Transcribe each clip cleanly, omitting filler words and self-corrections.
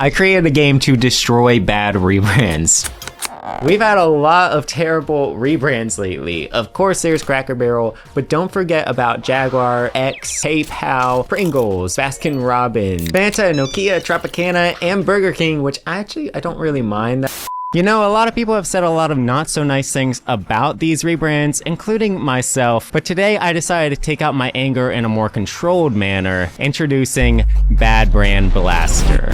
I created a game to destroy bad rebrands. We've had a lot of terrible rebrands lately. Of course there's Cracker Barrel, but don't forget about Jaguar, X, PayPal, Pringles, Baskin Robbins, Fanta, Nokia, Tropicana, and Burger King, which I don't really mind that. You know, a lot of people have said a lot of not so nice things about these rebrands, including myself, but today I decided to take out my anger in a more controlled manner, introducing Bad Brand Blaster.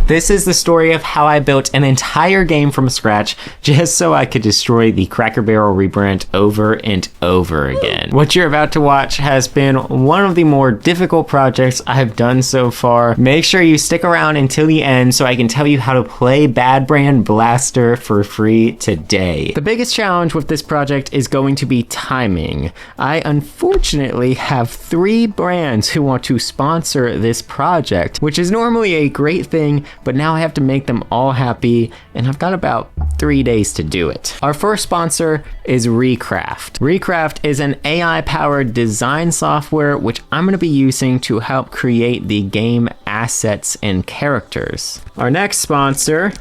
This is the story of how I built an entire game from scratch just so I could destroy the Cracker Barrel rebrand over and over again. What you're about to watch has been one of the more difficult projects I've done so far. Make sure you stick around until the end so I can tell you how to play Bad Brand Blaster for free today. The biggest challenge with this project is going to be timing. I unfortunately have 3 brands who want to sponsor this project, which is normally a great thing, but now I have to make them all happy, and I've got about 3 days to do it. Our first sponsor is Recraft. Recraft is an AI-powered design software which I'm going to be using to help create the game assets and characters. Our next sponsor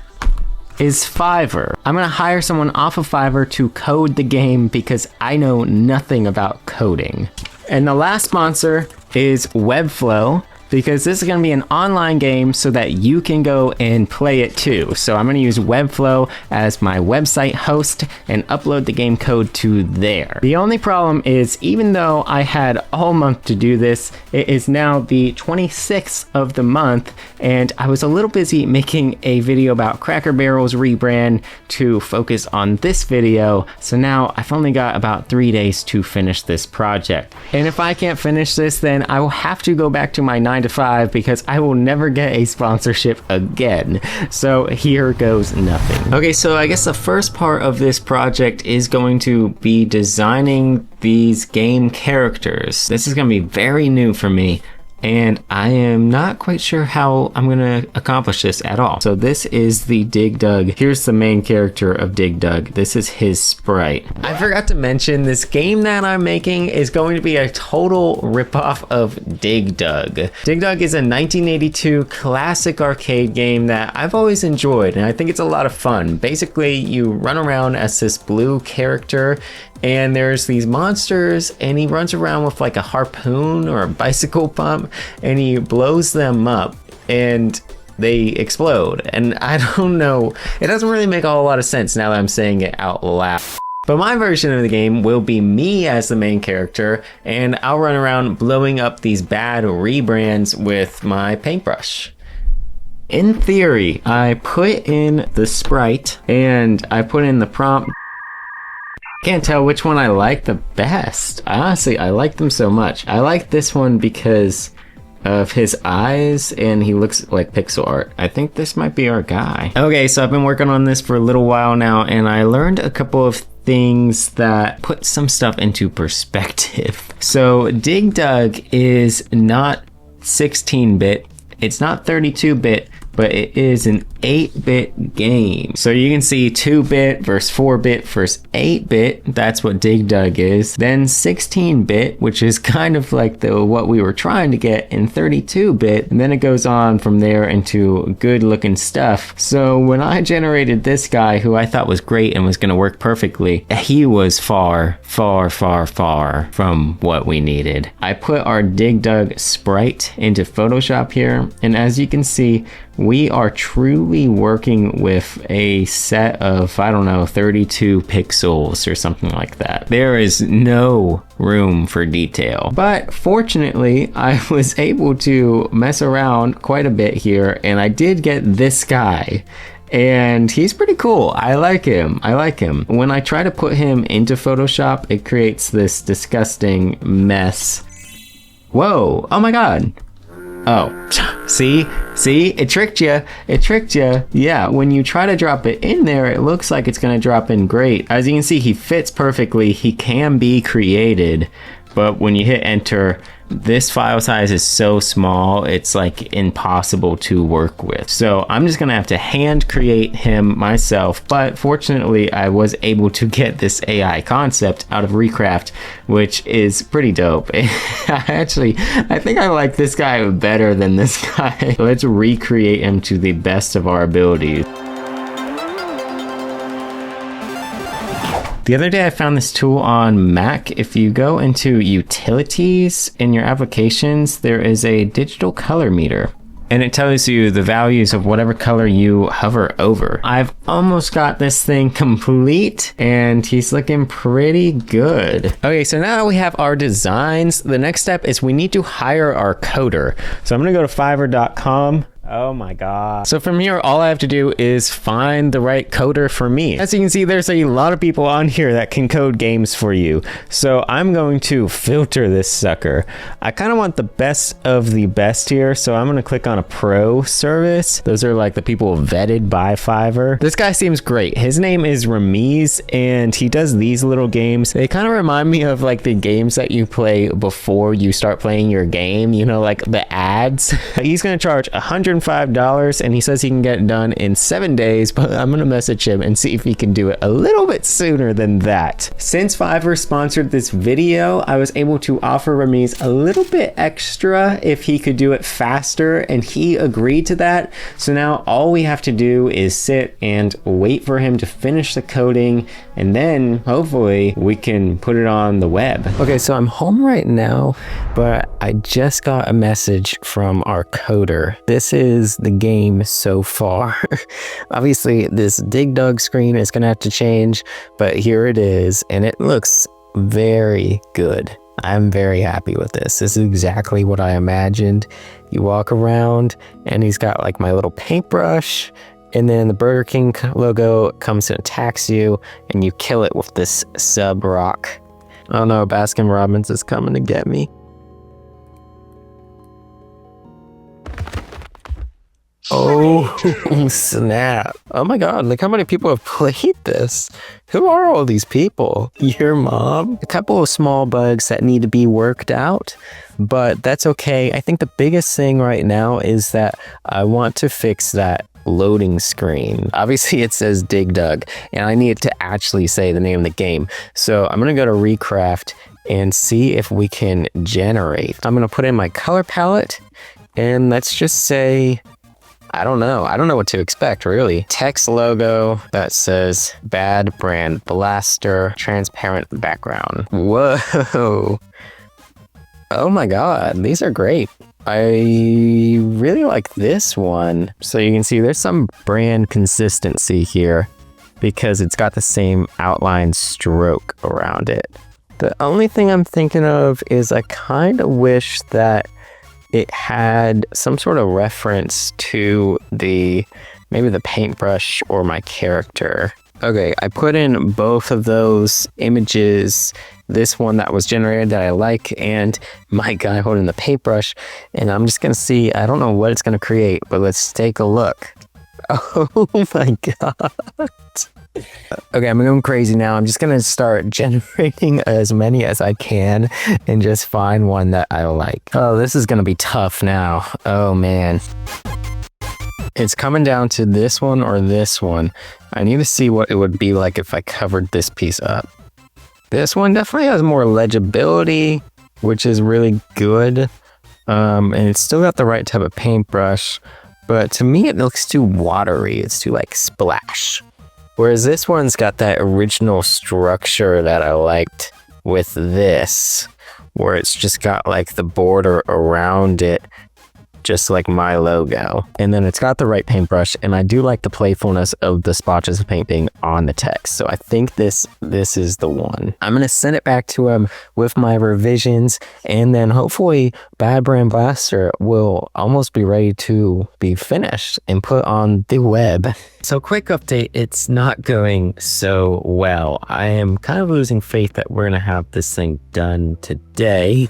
is Fiverr. I'm gonna hire someone off of Fiverr to code the game because I know nothing about coding. And the last sponsor is Webflow, because this is going to be an online game so that you can go and play it too. So I'm going to use Webflow as my website host and upload the game code to there. The only problem is, even though I had all month to do this, it is now the 26th of the month, and I was a little busy making a video about Cracker Barrel's rebrand to focus on this video. So now I've only got about 3 days to finish this project. And if I can't finish this, then I will have to go back to my 9 to 5 because I will never get a sponsorship again. So here goes nothing. Okay, so I guess the first part of this project is going to be designing these game characters. This is going to be very new for me, and I am not quite sure how I'm gonna accomplish this at all. So this is the Dig Dug. Here's the main character of Dig Dug. This is his sprite. I forgot to mention, this game that I'm making is going to be a total ripoff of Dig Dug. Dig Dug is a 1982 classic arcade game that I've always enjoyed, and I think it's a lot of fun. Basically, you run around as this blue character, and there's these monsters, and he runs around with like a harpoon or a bicycle pump, and he blows them up and they explode. And I don't know, it doesn't really make a whole lot of sense now that I'm saying it out loud. But my version of the game will be me as the main character, and I'll run around blowing up these bad rebrands with my paintbrush. In theory, I put in the sprite and I put in the prompt. Can't tell which one I like the best. Honestly, I like them so much. I like this one because of his eyes, and he looks like pixel art. I think this might be our guy. Okay, so I've been working on this for a little while now, and I learned a couple of things that put some stuff into perspective. So Dig Dug is not 16-bit, it's not 32-bit, but it is an 8-bit game. So you can see 2-bit versus 4-bit versus 8-bit. That's what Dig Dug is. Then 16-bit, which is kind of like what we were trying to get in 32-bit. And then it goes on from there into good looking stuff. So when I generated this guy, who I thought was great and was gonna work perfectly, he was far, far, far, far from what we needed. I put our Dig Dug sprite into Photoshop here, and as you can see, we are truly working with a set of, I don't know, 32 pixels or something like that. There is no room for detail. But fortunately, I was able to mess around quite a bit here, and I did get this guy. And he's pretty cool. I like him. I like him. When I try to put him into Photoshop, it creates this disgusting mess. Whoa, oh my God. Oh, see, it tricked you. It tricked you. Yeah, when you try to drop it in there, it looks like it's gonna drop in great. As you can see, he fits perfectly. He can be created, but when you hit enter, this file size is so small, it's like impossible to work with. So I'm just gonna have to hand create him myself. But fortunately, I was able to get this AI concept out of Recraft, which is pretty dope. I think I like this guy better than this guy. Let's recreate him to the best of our abilities. The other day I found this tool on Mac. If you go into utilities in your applications, there is a digital color meter. And it tells you the values of whatever color you hover over. I've almost got this thing complete and he's looking pretty good. Okay, so now we have our designs. The next step is we need to hire our coder. So I'm gonna go to fiverr.com. Oh my god. So from here, all I have to do is find the right coder for me. As you can see, there's a lot of people on here that can code games for you. So I'm going to filter this sucker. I kind of want the best of the best here. So I'm going to click on a pro service. Those are like the people vetted by Fiverr. This guy seems great. His name is Ramiz and he does these little games. They kind of remind me of like the games that you play before you start playing your game, you know, like the ads. He's going to charge $105 and he says he can get it done in 7 days, but I'm gonna message him and see if he can do it a little bit sooner than that. Since Fiverr sponsored this video, I was able to offer Ramiz a little bit extra if he could do it faster, and he agreed to that. So now all we have to do is sit and wait for him to finish the coding, and then hopefully we can put it on the web. Okay, so I'm home right now, but I just got a message from our coder. This is the game so far. Obviously this Dig Dug screen is gonna have to change, but here it is and it looks very good. I'm very happy with this. This is exactly what I imagined. You walk around and he's got like my little paintbrush, and then the Burger King logo comes and attacks you and you kill it with this sub rock. Oh no, Baskin Robbins is coming to get me. Oh snap. Oh my god, look how many people have played this. Who are all these people? Your mom? A couple of small bugs that need to be worked out, but that's okay. I think the biggest thing right now is that I want to fix that loading screen. Obviously it says Dig Dug and I need to actually say the name of the game. So I'm gonna go to Recraft and see if we can generate. I'm gonna put in my color palette and let's just say, I don't know what to expect really. Text logo that says bad brand blaster, transparent background. Whoa. Oh my god, these are great. I really like this one. So you can see there's some brand consistency here because it's got the same outline stroke around it. The only thing I'm thinking of is I kind of wish that it had some sort of reference to maybe the paintbrush or my character. Okay, I put in both of those images, this one that was generated that I like, and my guy holding the paintbrush, and I'm just gonna see, I don't know what it's gonna create, but let's take a look. Oh my god. Okay, I'm going crazy now. I'm just gonna start generating as many as I can and just find one that I like. Oh, this is gonna be tough now. Oh man. It's coming down to this one or this one. I need to see what it would be like if I covered this piece up. This one definitely has more legibility, which is really good. And it's still got the right type of paintbrush, but to me it looks too watery. It's too like splash. Whereas this one's got that original structure that I liked with this, where it's just got like the border around it, just like my logo. And then it's got the right paintbrush, and I do like the playfulness of the splotches of painting on the text. So I think this is the one. I'm gonna send it back to him with my revisions, and then hopefully Bad Brand Blaster will almost be ready to be finished and put on the web. So quick update, it's not going so well. I am kind of losing faith that we're gonna have this thing done today.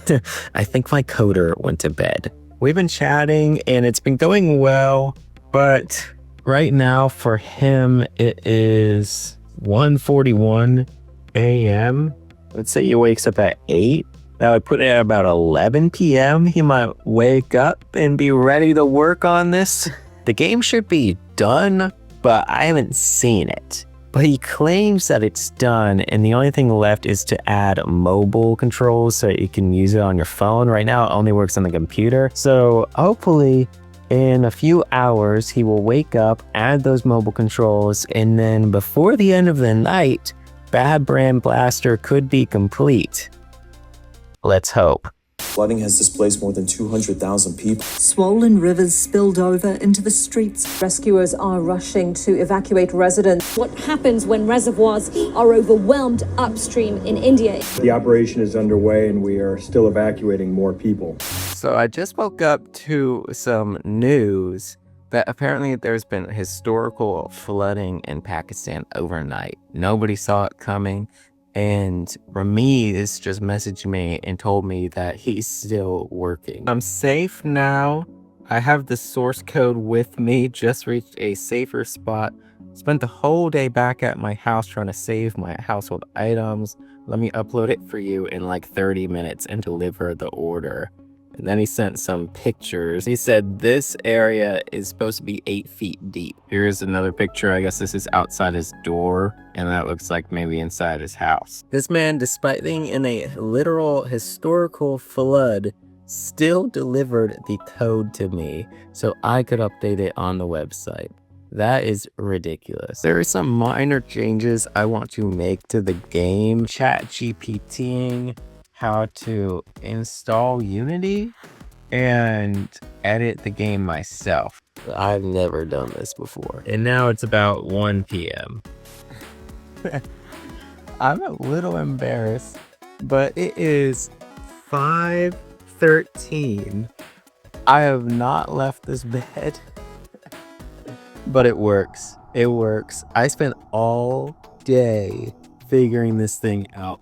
I think my coder went to bed. We've been chatting and it's been going well, but right now for him, it is 1:41 a.m. Let's say he wakes up at 8. that would put it at about 11 p.m. He might wake up and be ready to work on this. The game should be done, but I haven't seen it. But he claims that it's done, and the only thing left is to add mobile controls so you can use it on your phone. Right now, it only works on the computer. So hopefully, in a few hours, he will wake up, add those mobile controls, and then before the end of the night, Bad Brand Blaster could be complete. Let's hope. Flooding has displaced more than 200,000 people. Swollen rivers spilled over into the streets. Rescuers are rushing to evacuate residents. What happens when reservoirs are overwhelmed upstream in India? The operation is underway and we are still evacuating more people. So I just woke up to some news that apparently there's been historical flooding in Pakistan overnight. Nobody saw it coming. And Ramiz just messaged me and told me that he's still working. I'm safe now. I have the source code with me, just reached a safer spot. Spent the whole day back at my house trying to save my household items. Let me upload it for you in like 30 minutes and deliver the order. And then he sent some pictures. He said this area is supposed to be 8 feet deep. Here's another picture. I guess this is outside his door, and that looks like maybe inside his house. This man, despite being in a literal historical flood, still delivered the code to me so I could update it on the website. That is ridiculous. There are some minor changes I want to make to the game. ChatGPTing how to install Unity and edit the game myself. I've never done this before. And now it's about 1 p.m. I'm a little embarrassed, but it is 5:13. I have not left this bed, but it works. It works. I spent all day figuring this thing out.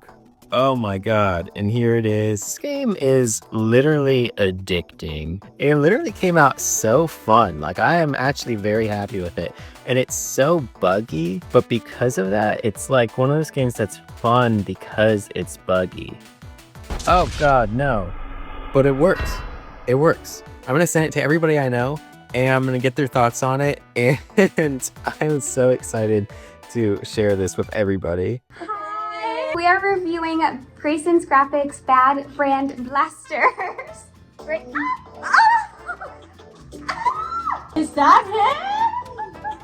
Oh my god, and here it is. This game is literally addicting. It literally came out so fun. Like, I am actually very happy with it. And it's so buggy, but because of that, it's like one of those games that's fun because it's buggy. Oh god, no. But it works. It works. I'm gonna send it to everybody I know, and I'm gonna get their thoughts on it, and I'm so excited to share this with everybody. We are reviewing Grayson's Graphics Bad Brand Blasters. Right now. Is that him?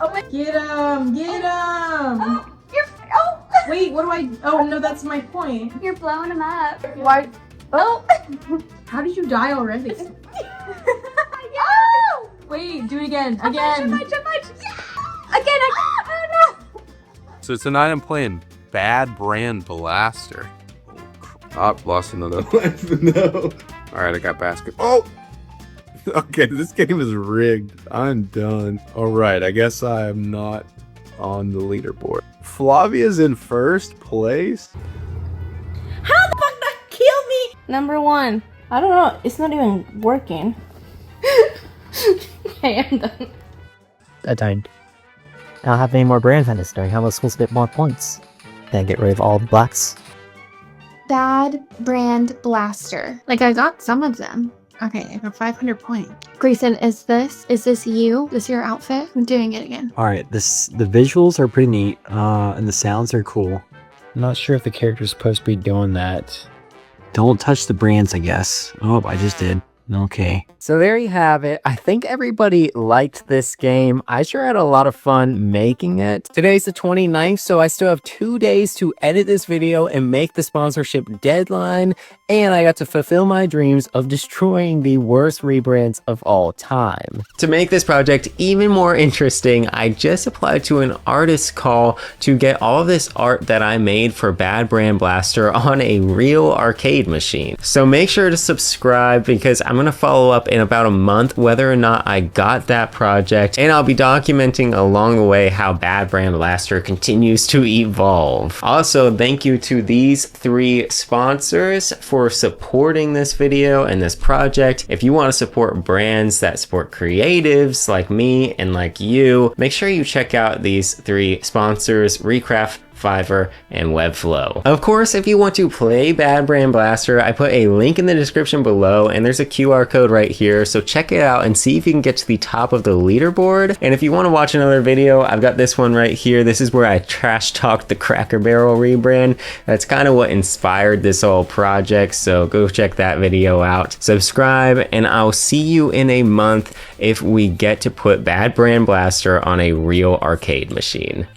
Oh my! Get him! Get him! Wait, what do I? Oh no, that's my point. You're blowing him up. Why? Oh! How did you die already? Oh! Wait, do it again. Again. Again. Oh no! So tonight I'm playing Bad Brand Blaster. Oh, lost another life. No. Alright, I got basket. Oh! Okay, this game is rigged. I'm done. Alright, I guess I am not on the leaderboard. Flavia's in first place? How the fuck that killed me? Number 1. I don't know. It's not even working. Okay, I'm done. I don't have any more brands on this story. How am I supposed to get more points? Can I get rid of all the blacks? Bad Brand Blaster. Like, I got some of them. Okay, I got 500 points. Grayson, is this you? Is this your outfit? I'm doing it again. Alright, the visuals are pretty neat, and the sounds are cool. I'm not sure if the character's supposed to be doing that. Don't touch the brands, I guess. Oh, I just did. Okay. So there you have it. I think everybody liked this game. I sure had a lot of fun making it. Today's the 29th, so I still have 2 days to edit this video and make the sponsorship deadline. And I got to fulfill my dreams of destroying the worst rebrands of all time. To make this project even more interesting, I just applied to an artist call to get all of this art that I made for Bad Brand Blaster on a real arcade machine. So make sure to subscribe because I'm gonna follow up in about a month whether or not I got that project, and I'll be documenting along the way how Bad Brand Blaster continues to evolve. Also, thank you to these 3 sponsors for supporting this video and this project. If you want to support brands that support creatives like me and like you, make sure you check out these 3 sponsors: Recraft, Fiverr, and Webflow. Of course, if you want to play Bad Brand Blaster, I put a link in the description below, and there's a QR code right here, so check it out and see if you can get to the top of the leaderboard. And if you want to watch another video, I've got this one right here. This is where I trash talked the Cracker Barrel rebrand. That's kind of what inspired this whole project, so go check that video out. Subscribe, and I'll see you in a month if we get to put Bad Brand Blaster on a real arcade machine.